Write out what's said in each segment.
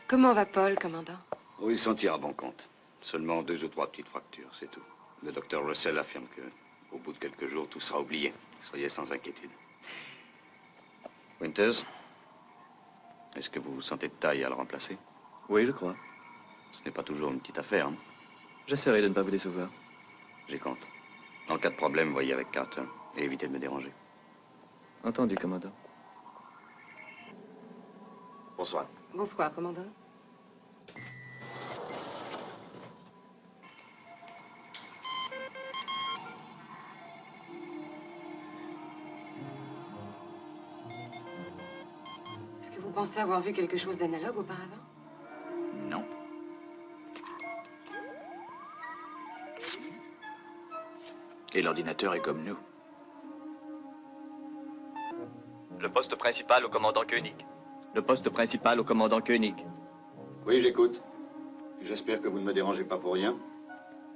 Comment va Paul, commandant? Oh, il s'en tire à bon compte. Seulement 2 ou 3 petites fractures, c'est tout. Le docteur Russell affirme que, au bout de quelques jours, tout sera oublié. Soyez sans inquiétude. Winters, est-ce que vous vous sentez de taille à le remplacer? Oui, je crois. Ce n'est pas toujours une petite affaire, hein? J'essaierai de ne pas vous décevoir. J'y compte. En cas de problème, voyez avec Carter et évitez de me déranger. Entendu, commandant. Bonsoir. Bonsoir, commandant. Est-ce que vous pensez avoir vu quelque chose d'analogue auparavant? Non. Et l'ordinateur est comme nous. Le poste principal au commandant Koenig. Le poste principal au commandant Koenig. Oui, j'écoute. J'espère que vous ne me dérangez pas pour rien.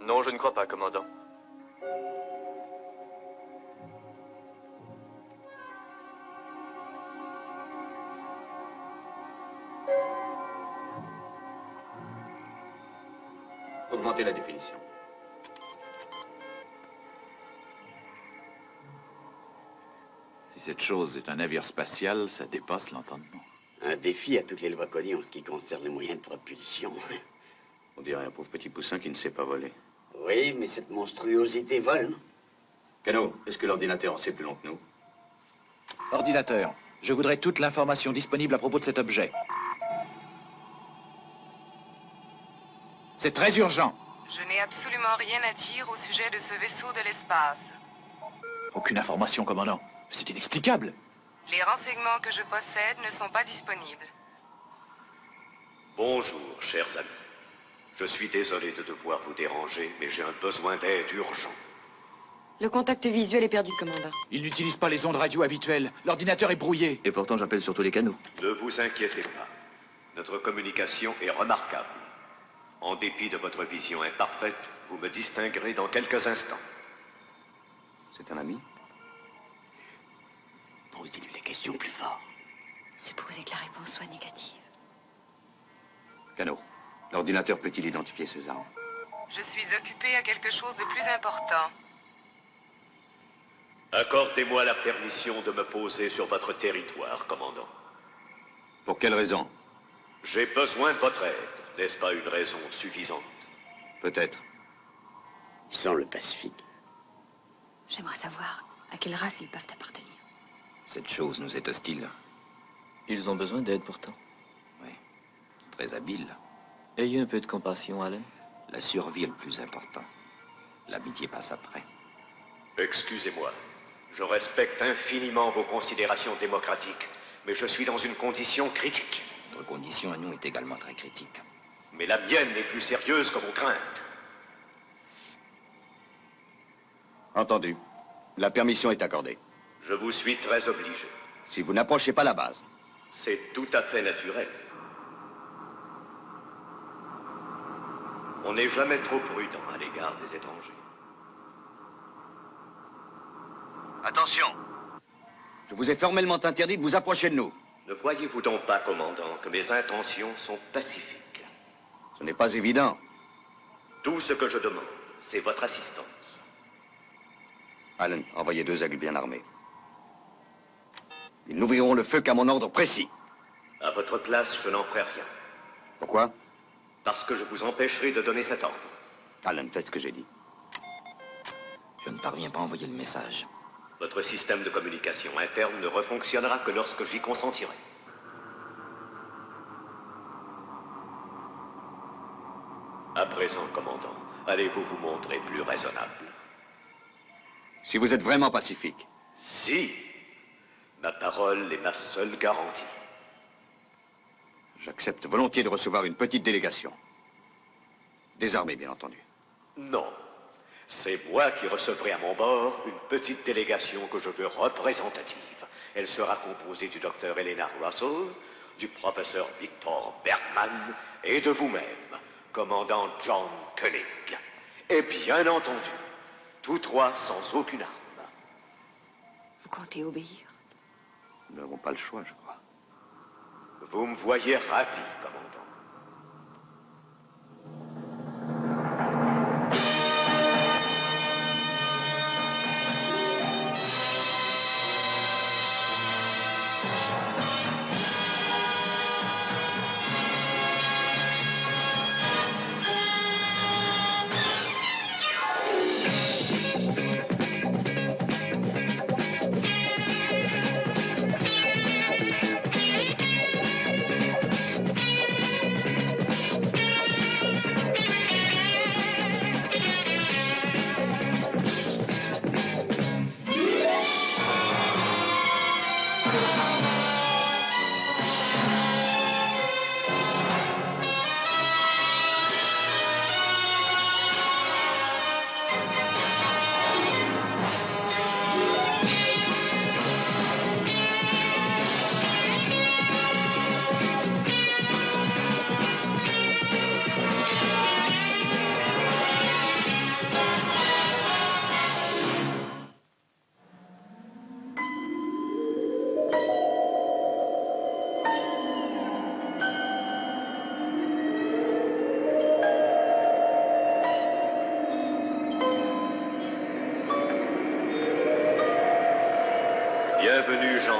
Non, je ne crois pas, commandant. Augmentez la définition. Si cette chose est un navire spatial, ça dépasse l'entendement. Un défi à toutes les lois connues en ce qui concerne les moyens de propulsion. On dirait un pauvre petit poussin qui ne sait pas voler. Oui, mais cette monstruosité vole, non? Cano, est-ce que l'ordinateur en sait plus long que nous? Ordinateur, je voudrais toute l'information disponible à propos de cet objet. C'est très urgent. Je n'ai absolument rien à dire au sujet de ce vaisseau de l'espace. Aucune information, commandant. C'est inexplicable. Les renseignements que je possède ne sont pas disponibles. Bonjour, chers amis. Je suis désolé de devoir vous déranger, mais j'ai un besoin d'aide urgent. Le contact visuel est perdu, commandant. Il n'utilise pas les ondes radio habituelles. L'ordinateur est brouillé. Et pourtant, j'appelle sur tous les canaux. Ne vous inquiétez pas. Notre communication est remarquable. En dépit de votre vision imparfaite, vous me distinguerez dans quelques instants. C'est un ami? Posez-lui les questions plus fort. Supposez que la réponse soit négative. Cano, l'ordinateur peut-il identifier ses armes? Je suis occupé à quelque chose de plus important. Accordez-moi la permission de me poser sur votre territoire, commandant. Pour quelle raison? J'ai besoin de votre aide. N'est-ce pas une raison suffisante? Peut-être. Il semble pacifique. J'aimerais savoir à quelle race ils peuvent appartenir. Cette chose nous est hostile. Ils ont besoin d'aide pourtant. Oui. Très habile. Ayez un peu de compassion, Alain. La survie est le plus important. L'amitié passe après. Excusez-moi. Je respecte infiniment vos considérations démocratiques, mais je suis dans une condition critique. Notre condition à nous est également très critique. Mais la mienne est plus sérieuse que vos craintes. Entendu. La permission est accordée. Je vous suis très obligé. Si vous n'approchez pas la base. C'est tout à fait naturel. On n'est jamais trop prudent à l'égard des étrangers. Attention. Je vous ai formellement interdit de vous approcher de nous. Ne voyez-vous donc pas, commandant, que mes intentions sont pacifiques? Ce n'est pas évident. Tout ce que je demande, c'est votre assistance. Allen, envoyez 2 aigles bien armés. Ils n'ouvriront le feu qu'à mon ordre précis. À votre place, je n'en ferai rien. Pourquoi? Parce que je vous empêcherai de donner cet ordre. Allen, faites ce que j'ai dit. Je ne parviens pas à envoyer le message. Votre système de communication interne ne refonctionnera que lorsque j'y consentirai. À présent, commandant, allez-vous vous montrer plus raisonnable? Si vous êtes vraiment pacifique. Si. Ma parole est ma seule garantie. J'accepte volontiers de recevoir une petite délégation. Désarmée, bien entendu. Non. C'est moi qui recevrai à mon bord une petite délégation que je veux représentative. Elle sera composée du docteur Elena Russell, du professeur Victor Bergman et de vous-même, commandant John Koenig. Et bien entendu, tous 3 sans aucune arme. Vous comptez obéir? Nous n'avons pas le choix, je crois. Vous me voyez ravi, commandant.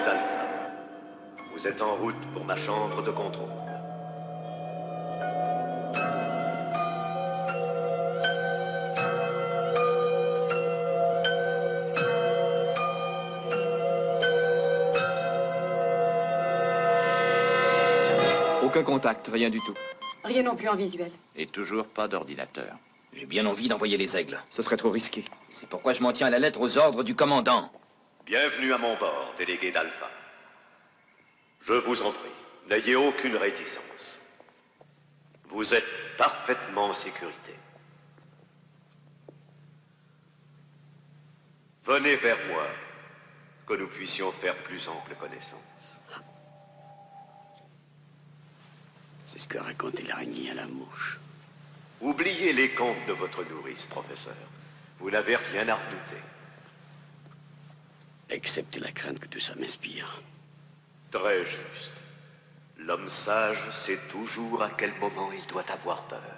commandant d'Alpha. Vous êtes en route pour ma chambre de contrôle. Aucun contact, rien du tout. Rien non plus en visuel. Et toujours pas d'ordinateur. J'ai bien envie d'envoyer les aigles. Ce serait trop risqué. C'est pourquoi je m'en tiens à la lettre aux ordres du commandant. Bienvenue à mon bord, délégué d'Alpha. Je vous en prie, n'ayez aucune réticence. Vous êtes parfaitement en sécurité. Venez vers moi, que nous puissions faire plus ample connaissance. C'est ce que racontait l'araignée à la mouche. Oubliez les contes de votre nourrice, professeur. Vous n'avez rien à redouter. Excepté la crainte que tout ça m'inspire. Très juste. L'homme sage sait toujours à quel moment il doit avoir peur.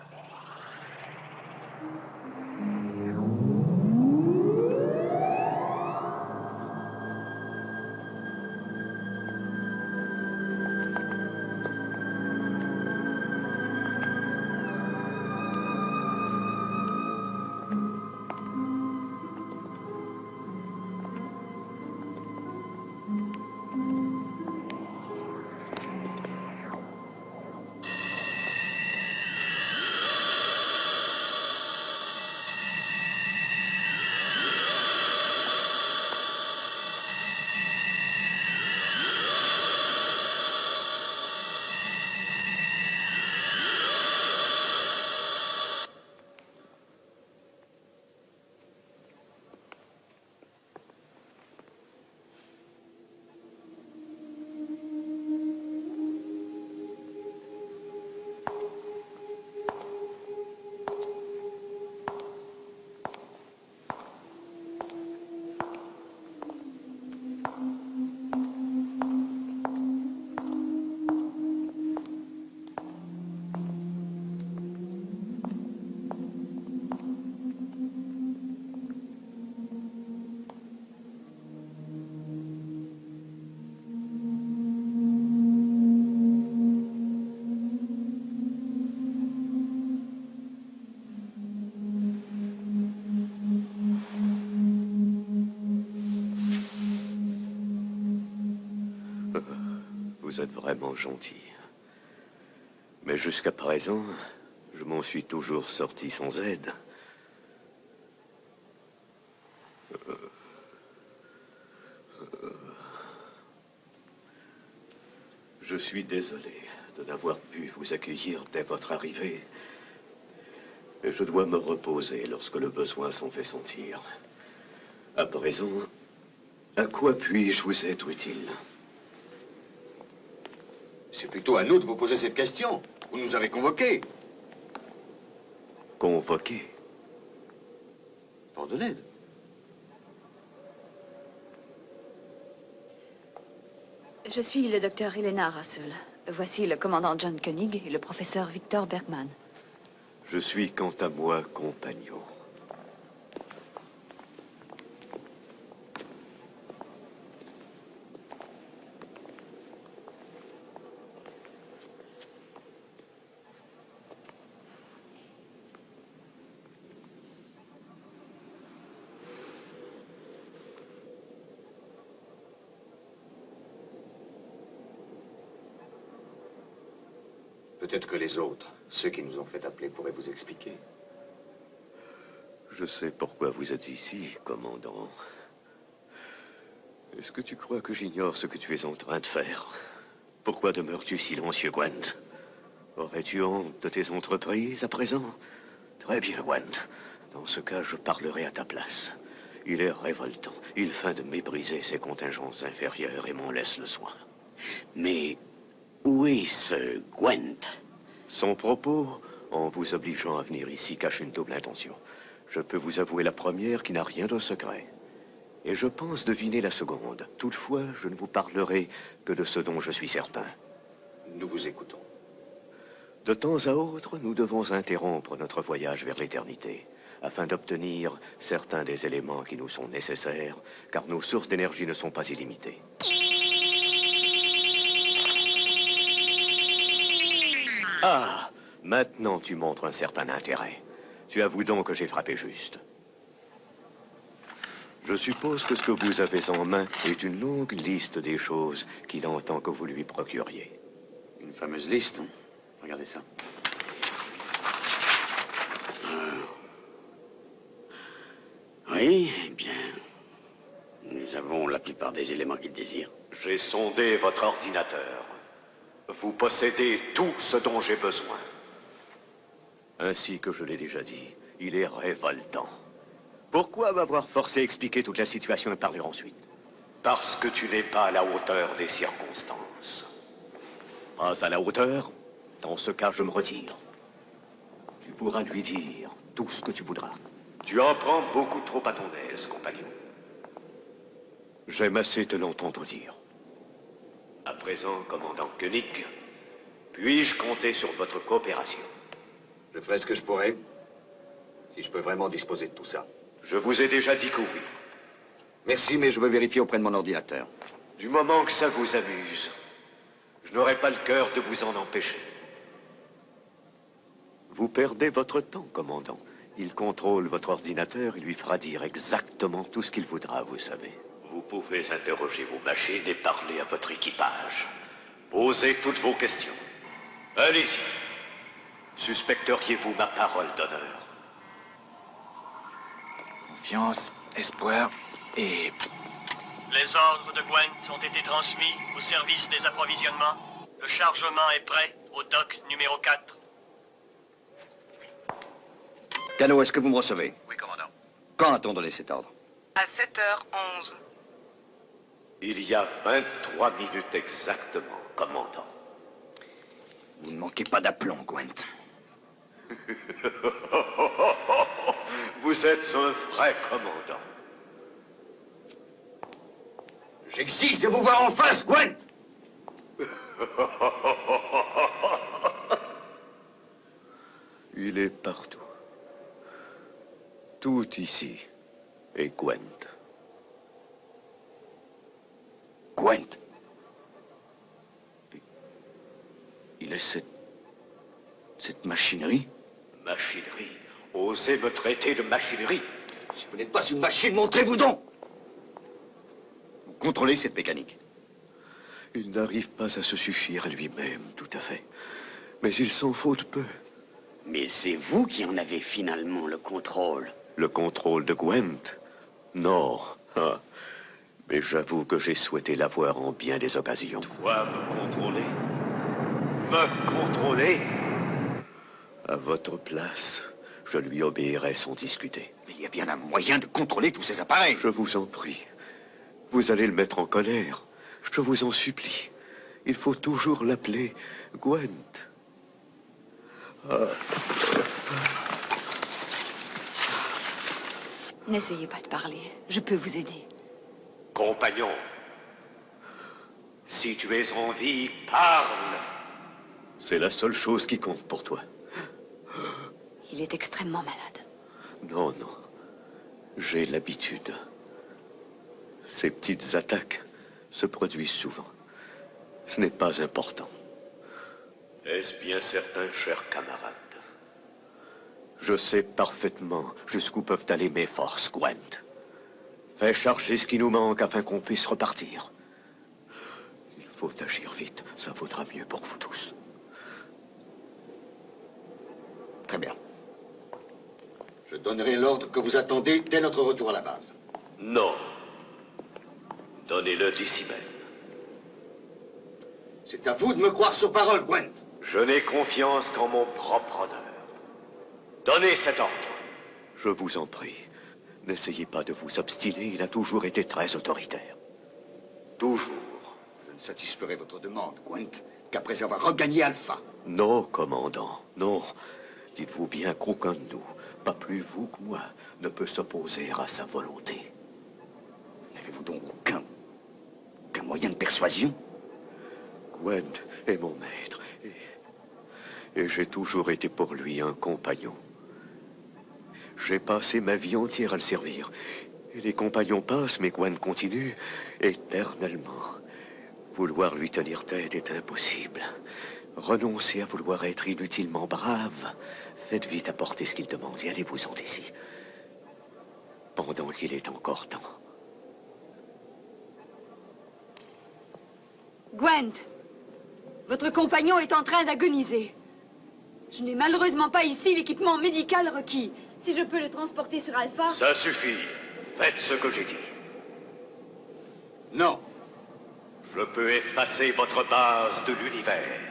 Vous êtes vraiment gentil. Mais jusqu'à présent, je m'en suis toujours sorti sans aide. Je suis désolé de n'avoir pu vous accueillir dès votre arrivée. Et je dois me reposer lorsque le besoin s'en fait sentir. À présent, à quoi puis-je vous être utile? C'est plutôt à nous de vous poser cette question. Vous nous avez convoqués. Convoqué? Pour de l'aide. Je suis le docteur Elena Russell. Voici le commandant John Koenig et le professeur Victor Bergman. Je suis quant à moi compagnon. Peut-être que les autres, ceux qui nous ont fait appeler, pourraient vous expliquer. Je sais pourquoi vous êtes ici, commandant. Est-ce que tu crois que j'ignore ce que tu es en train de faire? Pourquoi demeures-tu silencieux, Gwent? Aurais-tu honte de tes entreprises à présent? Très bien, Gwent. Dans ce cas, je parlerai à ta place. Il est révoltant. Il feint de mépriser ses contingences inférieures et m'en laisse le soin. Mais où est ce Gwent? Son propos, en vous obligeant à venir ici, cache une double intention. Je peux vous avouer la première qui n'a rien de secret. Et je pense deviner la seconde. Toutefois, je ne vous parlerai que de ce dont je suis certain. Nous vous écoutons. De temps à autre, nous devons interrompre notre voyage vers l'éternité, afin d'obtenir certains des éléments qui nous sont nécessaires, car nos sources d'énergie ne sont pas illimitées. Ah, maintenant tu montres un certain intérêt. Tu avoues donc que j'ai frappé juste. Je suppose que ce que vous avez en main est une longue liste des choses qu'il entend que vous lui procuriez. Une fameuse liste. Regardez ça. Oui, eh bien, nous avons la plupart des éléments qu'il désire. J'ai sondé votre ordinateur. Vous possédez tout ce dont j'ai besoin. Ainsi que je l'ai déjà dit, il est révoltant. Pourquoi m'avoir forcé à expliquer toute la situation et parler ensuite? Parce que tu n'es pas à la hauteur des circonstances. Pas à la hauteur? Dans ce cas, je me retire. Tu pourras lui dire tout ce que tu voudras. Tu en prends beaucoup trop à ton aise, compagnon. J'aime assez te l'entendre dire. À présent, commandant Koenig, puis-je compter sur votre coopération? Je ferai ce que je pourrai, si je peux vraiment disposer de tout ça. Je vous ai déjà dit que oui. Merci, mais je veux vérifier auprès de mon ordinateur. Du moment que ça vous amuse, je n'aurai pas le cœur de vous en empêcher. Vous perdez votre temps, commandant. Il contrôle votre ordinateur et lui fera dire exactement tout ce qu'il voudra, vous savez. Vous pouvez interroger vos machines et parler à votre équipage. Posez toutes vos questions. Allez-y. Suspecteriez-vous ma parole d'honneur? Confiance, espoir et... Les ordres de Gwent ont été transmis au service des approvisionnements. Le chargement est prêt au dock numéro 4. Cano, est-ce que vous me recevez? Oui, commandant. Quand a-t-on donné cet ordre? À 7h11. Il y a 23 minutes exactement, commandant. Vous ne manquez pas d'aplomb, Gwent. Vous êtes un vrai commandant. J'exige de vous voir en face, Gwent! Il est partout. Tout ici est Gwent. Gwent. Il est cette machinerie? Machinerie? Osez me traiter de machinerie? Si vous n'êtes pas une machine, montrez-vous donc! Vous contrôlez cette mécanique. Il n'arrive pas à se suffire à lui-même, tout à fait. Mais il s'en faut de peu. Mais c'est vous qui en avez finalement le contrôle. Le contrôle de Gwent? Non. Ah. Mais j'avoue que j'ai souhaité l'avoir en bien des occasions. Toi, me contrôler? Me contrôler? À votre place, je lui obéirais sans discuter. Mais il y a bien un moyen de contrôler tous ces appareils. Je vous en prie. Vous allez le mettre en colère. Je vous en supplie. Il faut toujours l'appeler Gwent. Ah. N'essayez pas de parler. Je peux vous aider. Compagnon, si tu es en vie, parle. C'est la seule chose qui compte pour toi. Il est extrêmement malade. Non, non. J'ai l'habitude. Ces petites attaques se produisent souvent. Ce n'est pas important. Est-ce bien certain, cher camarade? Je sais parfaitement jusqu'où peuvent aller mes forces, Gwent. Fais charger ce qui nous manque afin qu'on puisse repartir. Il faut agir vite. Ça vaudra mieux pour vous tous. Très bien. Je donnerai l'ordre que vous attendez dès notre retour à la base. Non. Donnez-le d'ici même. C'est à vous de me croire sur parole, Gwent. Je n'ai confiance qu'en mon propre honneur. Donnez cet ordre. Je vous en prie. N'essayez pas de vous obstiner, il a toujours été très autoritaire. Toujours. Je ne satisferai votre demande, Gwent, qu'après avoir regagné Alpha. Non, commandant, non. Dites-vous bien qu'aucun de nous, pas plus vous que moi, ne peut s'opposer à sa volonté. N'avez-vous donc aucun moyen de persuasion? Gwent est mon maître, et j'ai toujours été pour lui un compagnon. J'ai passé ma vie entière à le servir. Et les compagnons passent, mais Gwent continue éternellement. Vouloir lui tenir tête est impossible. Renoncez à vouloir être inutilement brave. Faites vite apporter ce qu'il demande et allez-vous-en d'ici. Pendant qu'il est encore temps. Gwent, votre compagnon est en train d'agoniser. Je n'ai malheureusement pas ici l'équipement médical requis. Si je peux le transporter sur Alpha... Ça suffit. Faites ce que j'ai dit. Non. Je peux effacer votre base de l'univers.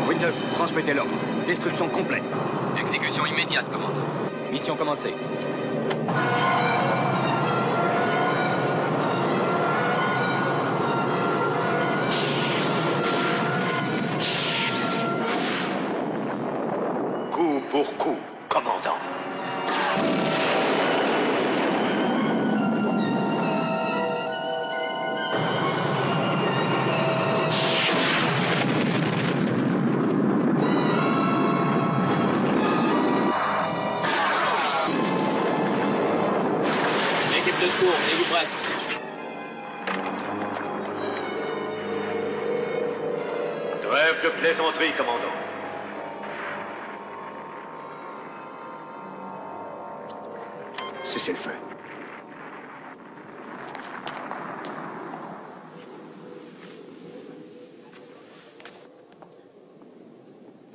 Winters, transmettez l'ordre. Destruction complète. Exécution immédiate, commandant. Mission commencée. Coup pour coup, commandant. L'équipe de secours, tenez-vous prête. Trêve de plaisanterie, commandant. Cessez le feu.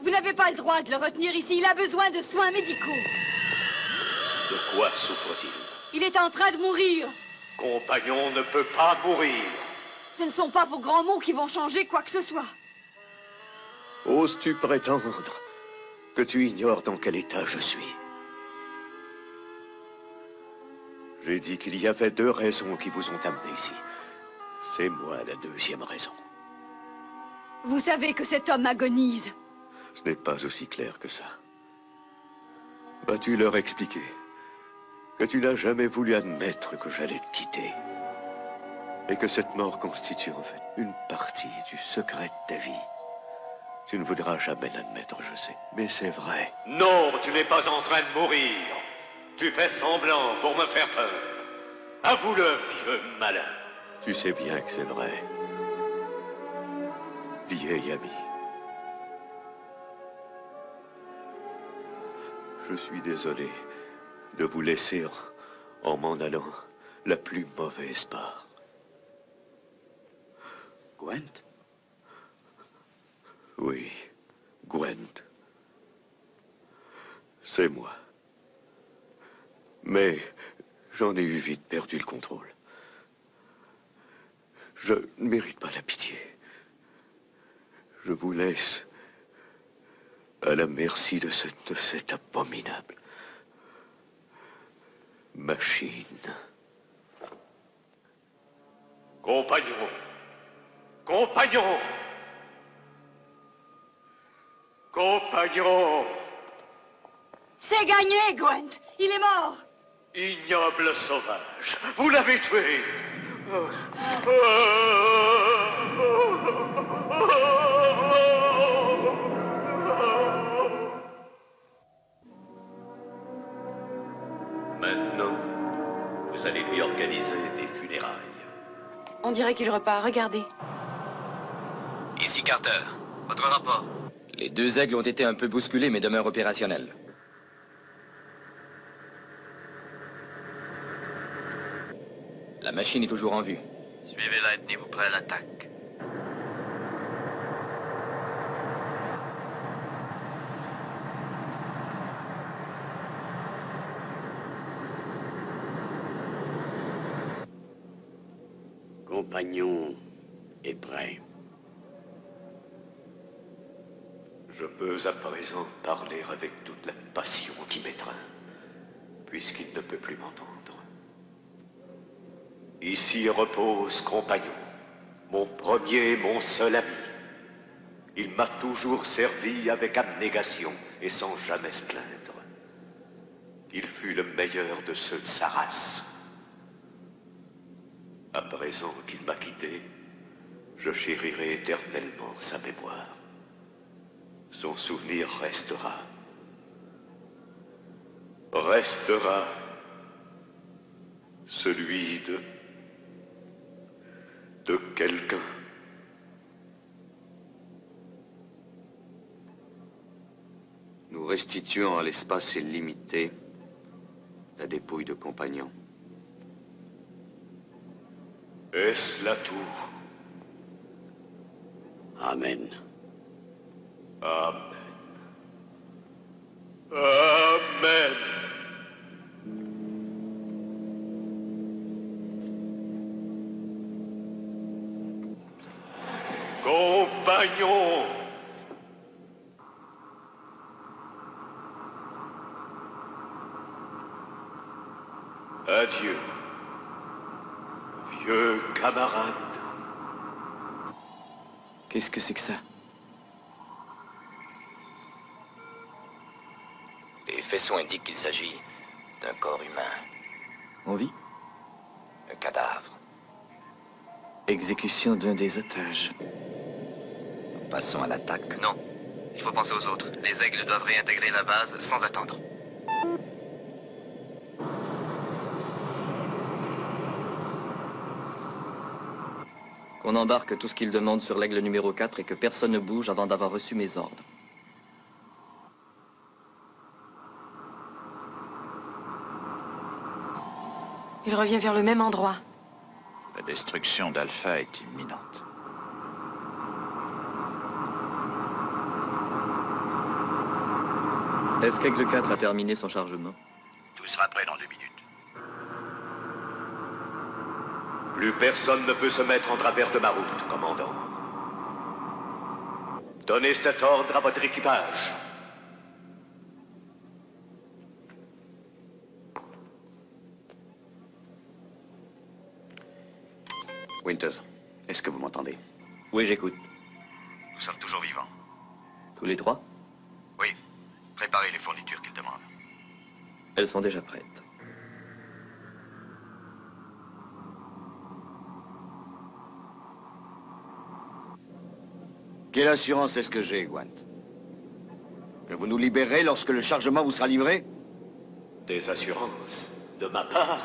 Vous n'avez pas le droit de le retenir ici. Il a besoin de soins médicaux. De quoi souffre-t-il? Il est en train de mourir. Compagnon ne peut pas mourir. Ce ne sont pas vos grands mots qui vont changer quoi que ce soit. Oses-tu prétendre que tu ignores dans quel état je suis? J'ai dit qu'il y avait 2 raisons qui vous ont amené ici. C'est moi la 2e raison. Vous savez que cet homme agonise. Ce n'est pas aussi clair que ça. Vas-tu leur expliquer que tu n'as jamais voulu admettre que j'allais te quitter et que cette mort constitue en fait une partie du secret de ta vie? Tu ne voudras jamais l'admettre, je sais, mais c'est vrai. Non, tu n'es pas en train de mourir. Tu fais semblant pour me faire peur. Avoue-le, vieux malin. Tu sais bien que c'est vrai. Vieil ami. Je suis désolé de vous laisser en m'en allant la plus mauvaise part. Gwent? Oui, Gwent. C'est moi. Mais j'en ai eu vite perdu le contrôle. Je ne mérite pas la pitié. Je vous laisse à la merci de cette abominable machine. Compagnon! Compagnon! Compagnon! C'est gagné, Gwent. Il est mort. Ignoble sauvage, vous l'avez tué! Maintenant, vous allez lui organiser des funérailles. On dirait qu'il repart. Regardez. Ici Carter. Votre rapport. Les 2 aigles ont été un peu bousculés, mais demeurent opérationnels. La machine est toujours en vue. Suivez-la et tenez-vous prêt à l'attaque. Compagnon est prêt. Je peux à présent parler avec toute la passion qui m'étreint, puisqu'il ne peut plus m'entendre. Ici repose Compagnon, mon premier et mon seul ami. Il m'a toujours servi avec abnégation et sans jamais se plaindre. Il fut le meilleur de ceux de sa race. À présent qu'il m'a quitté, je chérirai éternellement sa mémoire. son souvenir restera. Restera celui de quelqu'un. Nous restituons à l'espace illimité la dépouille de Compagnon. Est-ce là tout? Amen. Amen. Amen. Compagnon. Adieu, vieux camarade. Qu'est-ce que c'est que ça? Les faisceaux indiquent qu'il s'agit d'un corps humain. On vit? Un cadavre. Exécution d'un des otages. Nous passons à l'attaque. Non. Il faut penser aux autres. Les aigles doivent réintégrer la base sans attendre. Qu'on embarque tout ce qu'il demande sur l'aigle numéro 4 et que personne ne bouge avant d'avoir reçu mes ordres. Il revient vers le même endroit. La destruction d'Alpha est imminente. Est-ce qu'Aigle 4 a terminé son chargement? Tout sera prêt dans 2 minutes. Plus personne ne peut se mettre en travers de ma route, commandant. Donnez cet ordre à votre équipage. Winters, est-ce que vous m'entendez? Oui, j'écoute. Nous sommes toujours vivants. Tous les trois? Oui. Préparez les fournitures qu'il demande. Elles sont déjà prêtes. Quelle assurance est-ce que j'ai, Gwent? Que vous nous libérez lorsque le chargement vous sera livré? Des assurances de ma part?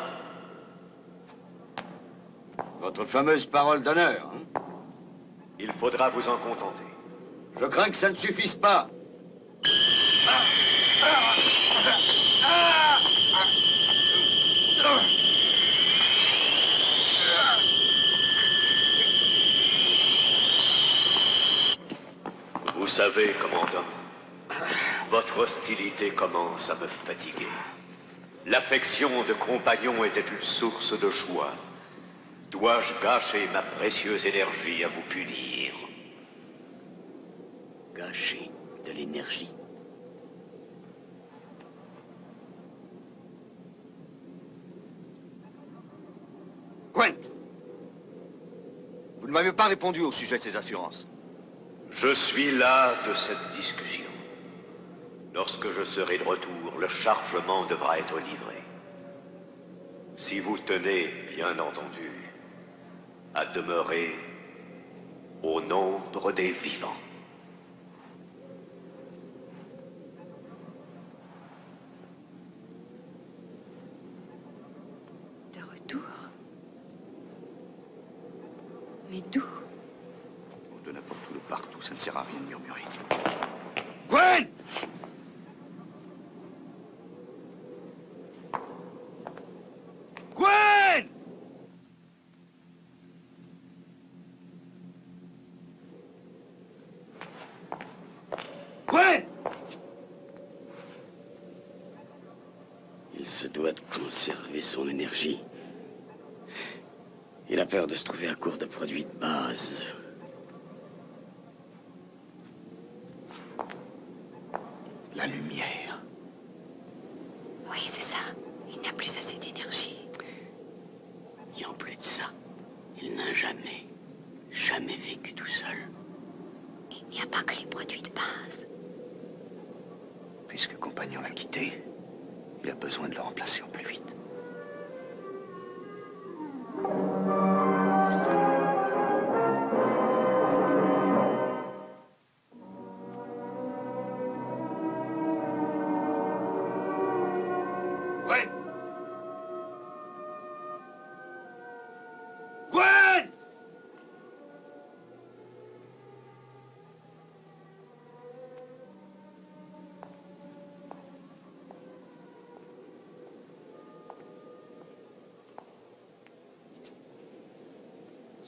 Votre fameuse parole d'honneur, hein? Il faudra vous en contenter. Je crains que ça ne suffise pas. Vous savez, commandant, votre hostilité commence à me fatiguer. L'affection de Compagnon était une source de joie. Dois-je gâcher ma précieuse énergie à vous punir? Gâcher de l'énergie. Gwent! Vous ne m'avez pas répondu au sujet de ces assurances. Je suis là de cette discussion. Lorsque je serai de retour, le chargement devra être livré. Si vous tenez, bien entendu, à demeurer au nombre des vivants. De retour? Mais d'où? De n'importe où, de partout, ça ne sert à rien de murmurer. Gwent! Gwent! Gwent! Il se doit de conserver son énergie. Il a peur de se trouver à court de produits de base. La lumière. Oui, c'est ça. Il n'a plus assez d'énergie. Et en plus de ça, il n'a jamais vécu tout seul. Il n'y a pas que les produits de base. Puisque Compagnon l'a quitté, il a besoin de le remplacer au plus vite.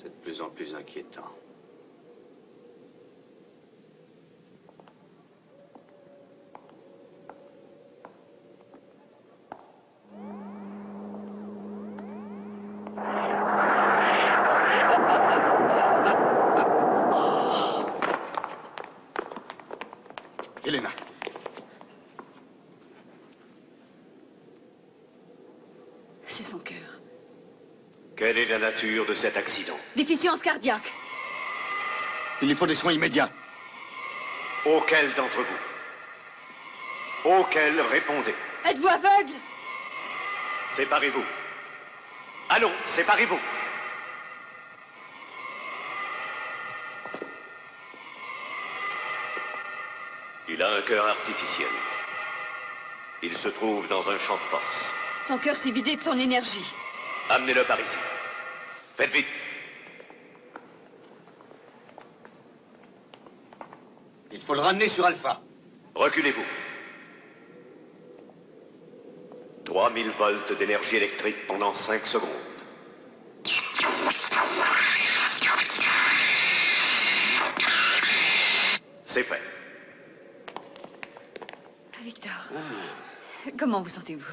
C'est de plus en plus inquiétant. Elena. C'est son cœur. Quelle est la nature de cet accident? Déficience cardiaque. Il lui faut des soins immédiats. Auquel d'entre vous? Auquel répondez? Êtes-vous aveugle? Séparez-vous. Allons, séparez-vous. Il a un cœur artificiel. Il se trouve dans un champ de force. Son cœur s'est vidé de son énergie. Amenez-le par ici. Faites vite. Il faut le ramener sur Alpha. Reculez-vous. 3000 volts d'énergie électrique pendant 5 secondes. C'est fait. Victor, comment vous sentez-vous?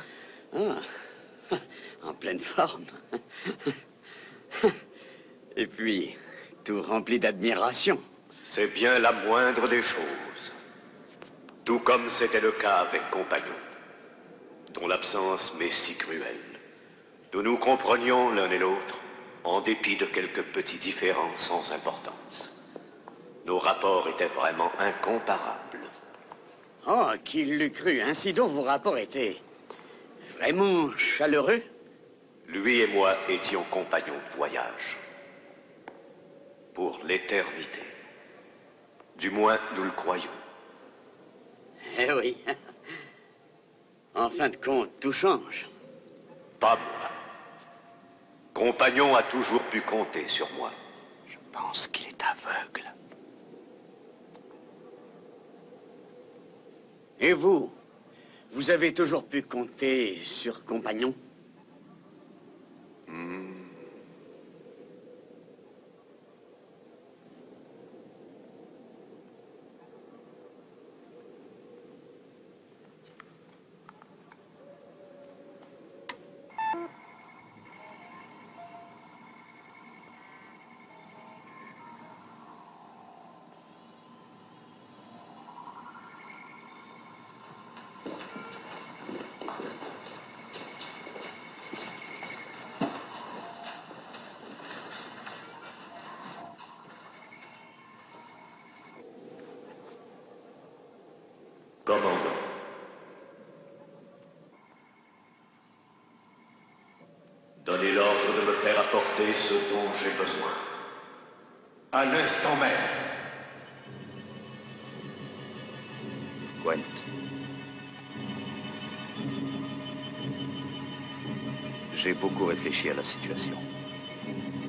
En pleine forme. Et puis, tout rempli d'admiration. C'est bien la moindre des choses. Tout comme c'était le cas avec Compagnon, dont l'absence m'est si cruelle. Nous nous comprenions l'un et l'autre, en dépit de quelques petits différends sans importance. Nos rapports étaient vraiment incomparables. Oh, qui l'eût cru. Ainsi donc, vos rapports étaient vraiment chaleureux. Lui et moi étions compagnons de voyage. Pour l'éternité. Du moins, nous le croyons. Eh oui. En fin de compte, tout change. Pas moi. Compagnon a toujours pu compter sur moi. Je pense qu'il est aveugle. Et vous? Vous avez toujours pu compter sur Compagnon? Commandant. Donnez l'ordre de me faire apporter ce dont j'ai besoin. À l'instant même. Gwent. J'ai beaucoup réfléchi à la situation.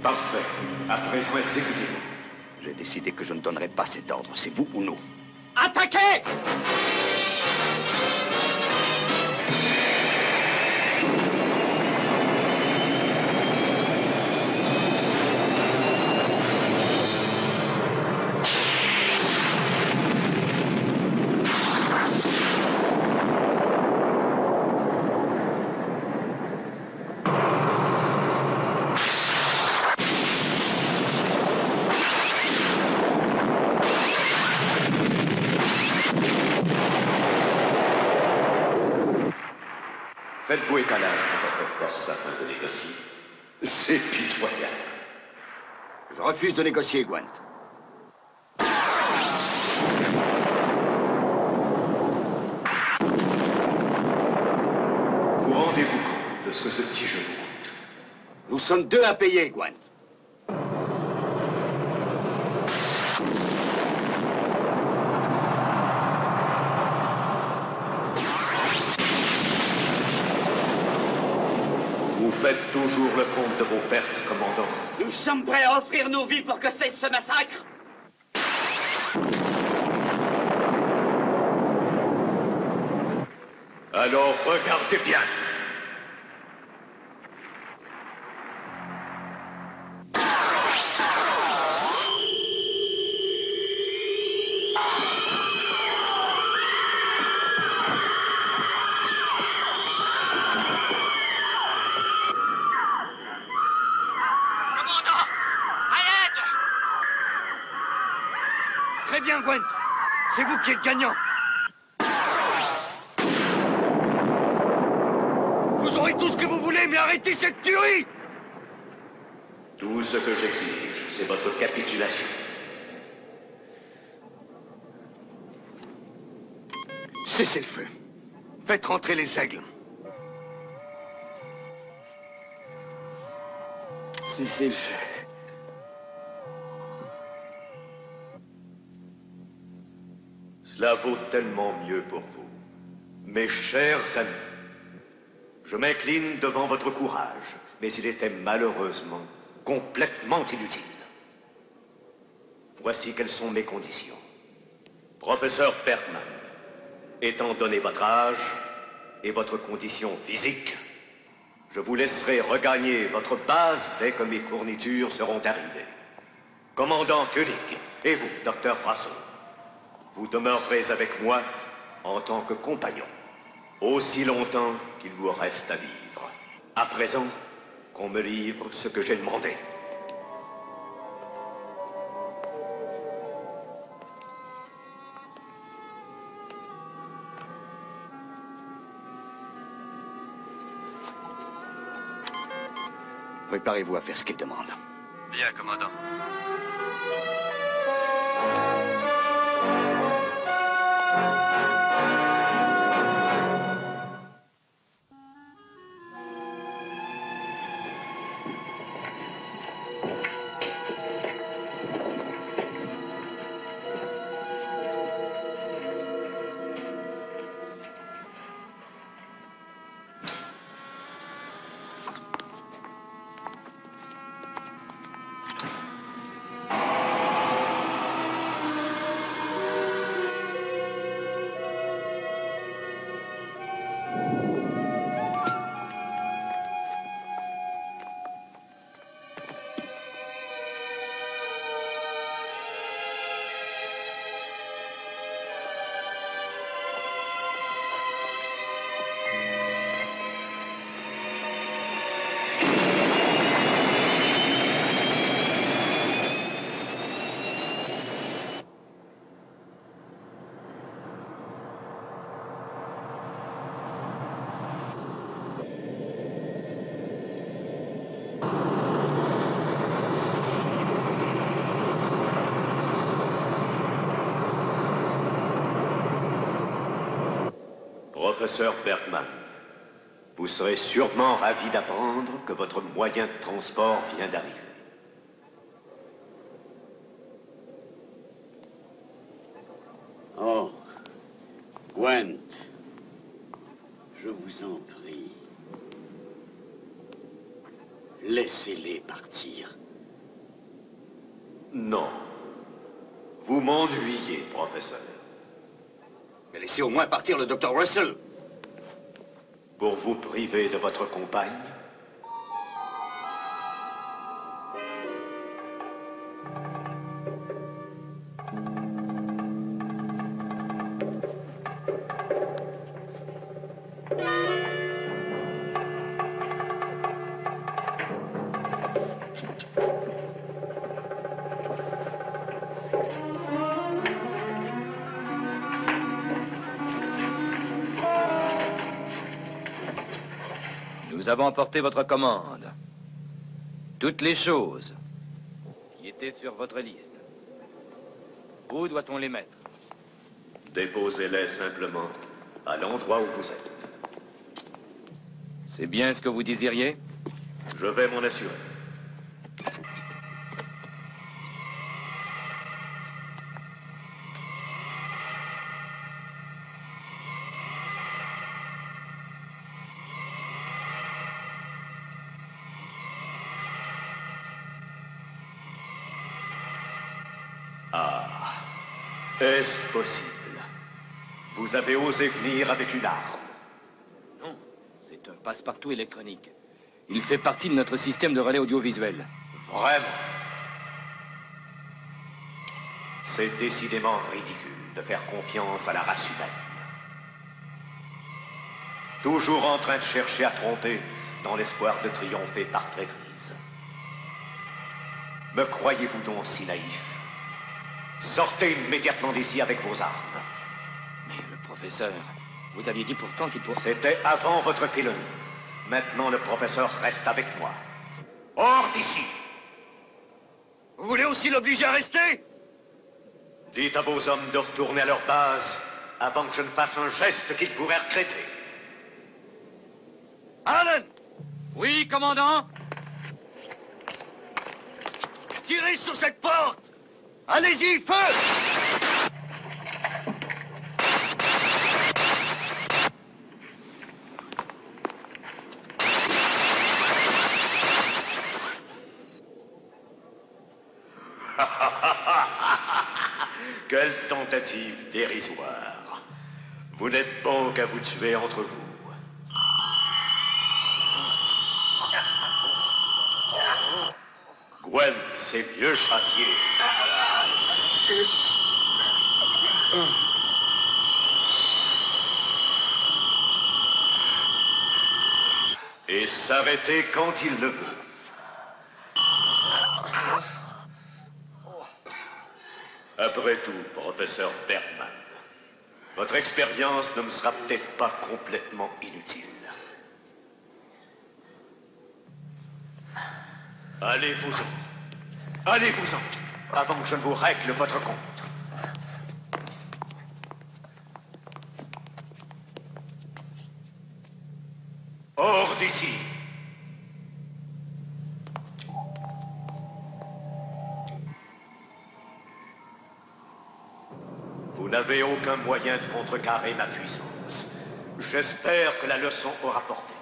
Parfait. À présent, exécutez-vous. J'ai décidé que je ne donnerai pas cet ordre. C'est vous ou nous. Attaquez! Faites-vous étalage de votre force afin de négocier. C'est pitoyable. Je refuse de négocier, Gwent. Vous rendez-vous compte de ce que ce petit jeu vous coûte? Nous sommes deux à payer, Gwent. Vous faites toujours le compte de vos pertes, commandant. Nous sommes prêts à offrir nos vies pour que cesse ce massacre. Alors regardez bien. très bien, Gwent. C'est vous qui êtes gagnant. Vous aurez tout ce que vous voulez, mais arrêtez cette tuerie! Tout ce que j'exige, c'est votre capitulation. Cessez le feu. Faites rentrer les aigles. Cessez le feu. Cela vaut tellement mieux pour vous. Mes chers amis, je m'incline devant votre courage, mais il était malheureusement complètement inutile. Voici quelles sont mes conditions. Professeur Bergman, étant donné votre âge et votre condition physique, je vous laisserai regagner votre base dès que mes fournitures seront arrivées. Commandant Koenig, et vous, Dr. Russell, vous demeurerez avec moi en tant que compagnon, aussi longtemps qu'il vous reste à vivre. À présent, qu'on me livre ce que j'ai demandé. Préparez-vous à faire ce qu'il demande. Bien, commandant. Professeur Bergman, vous serez sûrement ravi d'apprendre que votre moyen de transport vient d'arriver. Oh, Gwent, je vous en prie. Laissez-les partir. Non. Vous m'ennuyez, professeur. Mais laissez au moins partir le Dr. Russell. Pour vous priver de votre compagne? Nous avons emporté votre commande. Toutes les choses qui étaient sur votre liste. Où doit-on les mettre? Déposez-les simplement à l'endroit où vous êtes. C'est bien ce que vous désiriez? Je vais m'en assurer. Ah, est-ce possible? Vous avez osé venir avec une arme? Non, c'est un passe-partout électronique. Il fait partie de notre système de relais audiovisuel. Vraiment? C'est décidément ridicule de faire confiance à la race humaine. Toujours en train de chercher à tromper dans l'espoir de triompher par traîtrise. Me croyez-vous donc si naïf? Sortez immédiatement d'ici avec vos armes. Mais le professeur, vous aviez dit pourtant qu'il pourrait... C'était avant votre félonie. Maintenant, le professeur reste avec moi. Hors d'ici! Vous voulez aussi l'obliger à rester? Dites à vos hommes de retourner à leur base avant que je ne fasse un geste qu'ils pourraient regretter. Allen! Oui, commandant? Tirez sur cette porte! Allez-y, feu! Quelle tentative dérisoire. Vous n'êtes bon qu'à vous tuer entre vous. Gwen, c'est mieux châtié. Et s'arrêter quand il le veut. Après tout, professeur Bergman, votre expérience ne me sera peut-être pas complètement inutile. Allez-vous-en. Allez-vous-en, avant que je ne vous règle votre compte. Hors d'ici. Vous n'avez aucun moyen de contrecarrer ma puissance. J'espère que la leçon aura porté.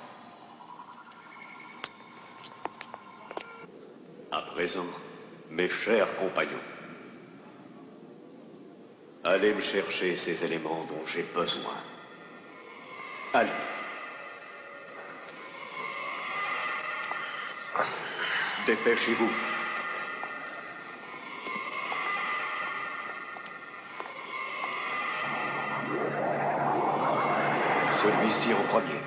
À présent, mes chers compagnons, allez me chercher ces éléments dont j'ai besoin. Allez. Dépêchez-vous. Celui-ci en premier.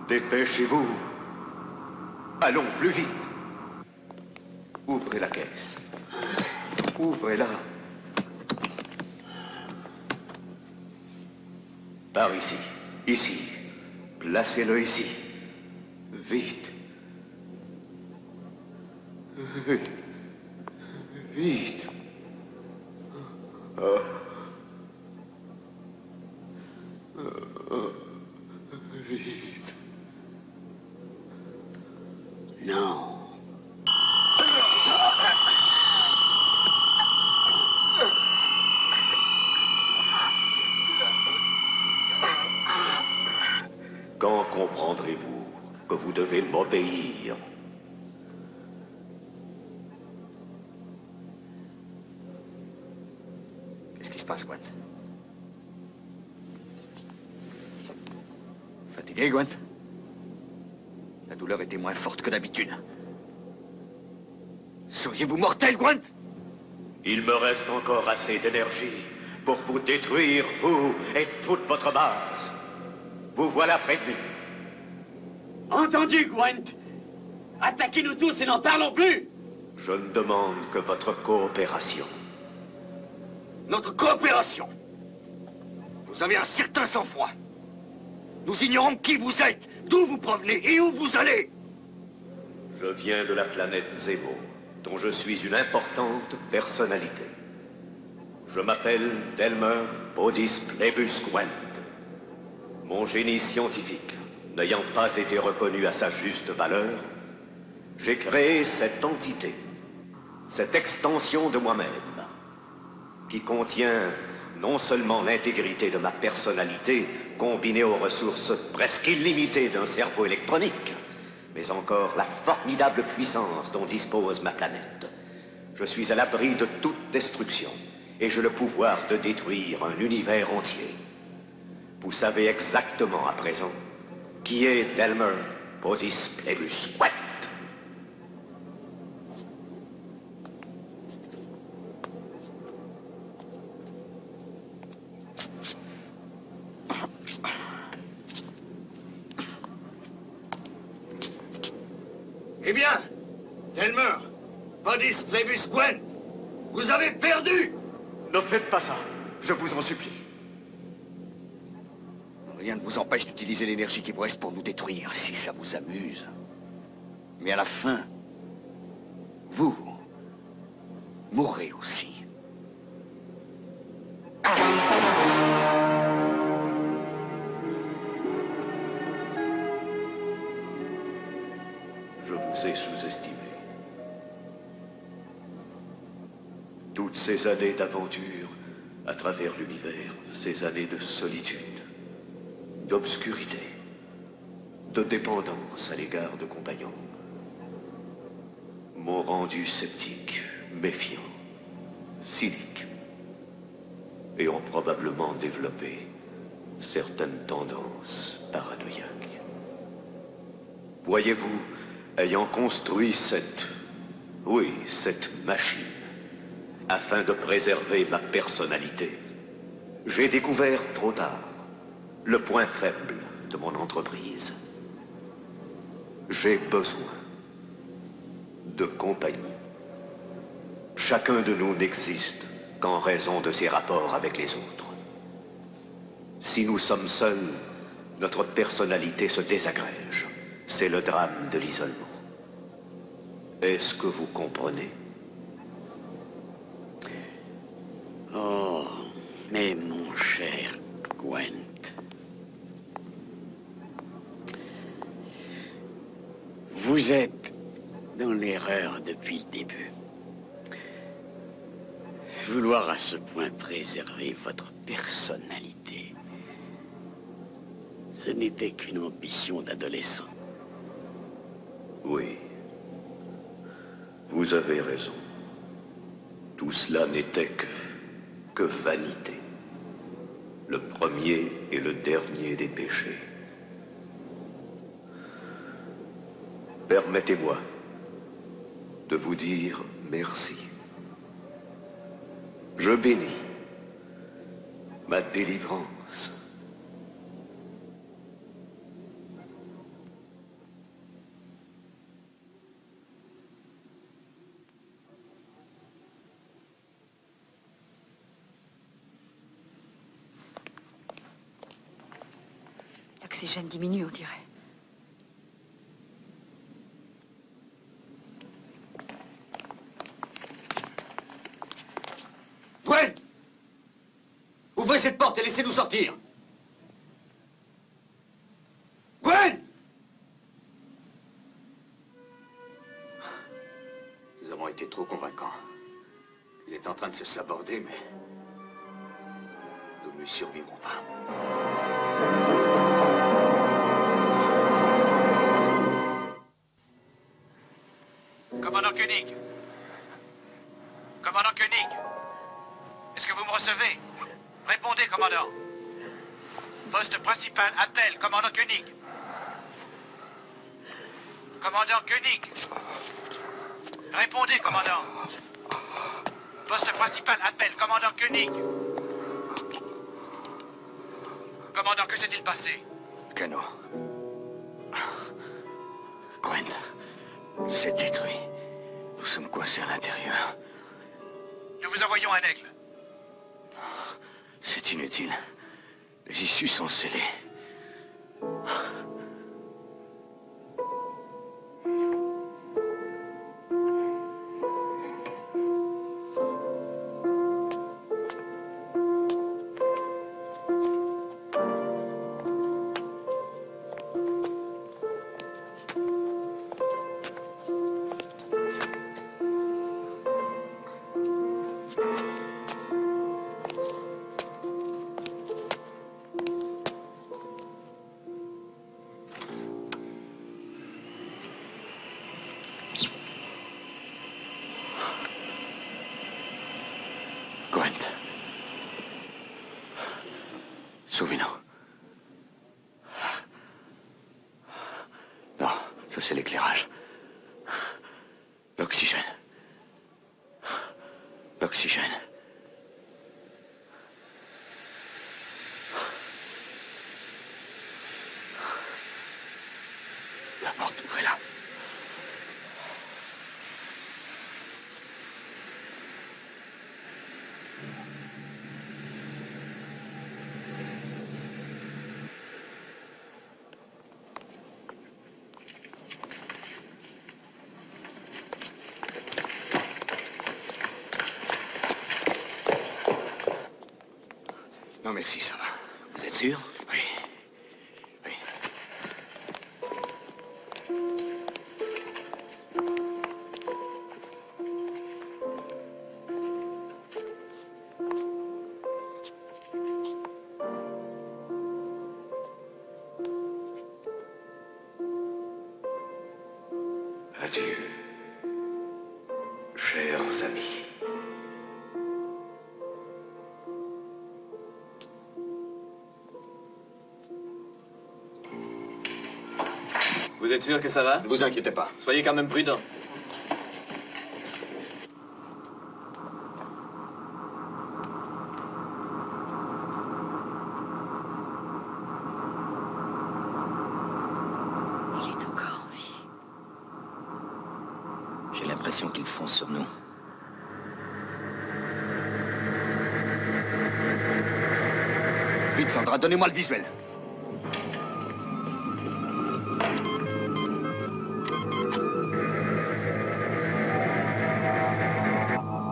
Dépêchez-vous. Allons, plus vite. Ouvrez la caisse. Ouvrez-la. Par ici. Ici. Placez-le ici. Vite. Vite. Vite. Vite. Non. Quand comprendrez-vous que vous devez m'obéir? Qu'est-ce qui se passe, Gwent? Fatigué, Gwent? La douleur était moins forte que d'habitude. Seriez-vous mortel, Gwent? Il me reste encore assez d'énergie pour vous détruire, vous et toute votre base. Vous voilà prévenu. Entendu, Gwent. Attaquez-nous tous et n'en parlons plus. Je ne demande que votre coopération. Notre coopération. Vous avez un certain sang-froid. Nous ignorons qui vous êtes, d'où vous provenez et où vous allez. Je viens de la planète Zemo, dont je suis une importante personnalité. Je m'appelle Delmer Bodis Plebus Gwent. Mon génie scientifique n'ayant pas été reconnu à sa juste valeur, j'ai créé cette entité, cette extension de moi-même, qui contient non seulement l'intégrité de ma personnalité, combinée aux ressources presque illimitées d'un cerveau électronique, mais encore la formidable puissance dont dispose ma planète. Je suis à l'abri de toute destruction, et j'ai le pouvoir de détruire un univers entier. Vous savez exactement à présent qui est Delmer Bodis Plebus Gwent. Eh bien, Delmer, Padis Flavus Gwen, vous avez perdu! Ne faites pas ça, je vous en supplie. Rien ne vous empêche d'utiliser l'énergie qui vous reste pour nous détruire, si ça vous amuse. Mais à la fin, vous mourrez aussi. Je vous ai sous-estimé. Toutes ces années d'aventure à travers l'univers, ces années de solitude, d'obscurité, de dépendance à l'égard de compagnons, m'ont rendu sceptique, méfiant, cynique, et ont probablement développé certaines tendances paranoïaques. Voyez-vous, ayant construit cette machine, afin de préserver ma personnalité, j'ai découvert trop tard le point faible de mon entreprise. J'ai besoin de compagnie. Chacun de nous n'existe qu'en raison de ses rapports avec les autres. Si nous sommes seuls, notre personnalité se désagrège. C'est le drame de l'isolement. Est-ce que vous comprenez? Oh, mais mon cher Gwent, vous êtes dans l'erreur depuis le début. Vouloir à ce point préserver votre personnalité, ce n'était qu'une ambition d'adolescent. Oui. Vous avez raison. Tout cela n'était que vanité. Le premier et le dernier des péchés. Permettez-moi de vous dire merci. Je bénis ma délivrance. L'oxygène diminue, on dirait. Gwen! Ouvrez cette porte et laissez-nous sortir! Gwen! Nous avons été trop convaincants. Il est en train de se saborder, mais nous ne lui survivrons pas. Commandant Koenig. Commandant Koenig. Est-ce que vous me recevez? Répondez, commandant. Poste principal, appel, commandant Koenig. Commandant Koenig. Répondez, commandant. Poste principal, appel, commandant Koenig. Commandant, que s'est-il passé? Cano. Gwent, c'est détruit. Nous sommes coincés à l'intérieur. Nous vous envoyons un aigle. C'est inutile. Les issues sont scellées. Gwent. Souvenons. Non, ça c'est l'éclairage. L'oxygène. L'oxygène. La porte, ouvrez-la. Non, merci, ça va. Vous êtes sûr? Oui. Oui. Adieu, chers amis. Vous êtes sûr que ça va? Ne vous inquiétez pas. Soyez quand même prudent. Il est encore en vie. J'ai l'impression qu'il fonce sur nous. Vite, Sandra, donnez-moi le visuel.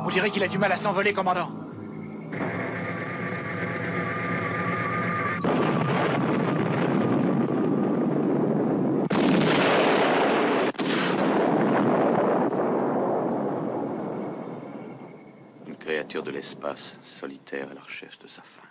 On dirait qu'il a du mal à s'envoler, commandant. Une créature de l'espace, solitaire à la recherche de sa fin.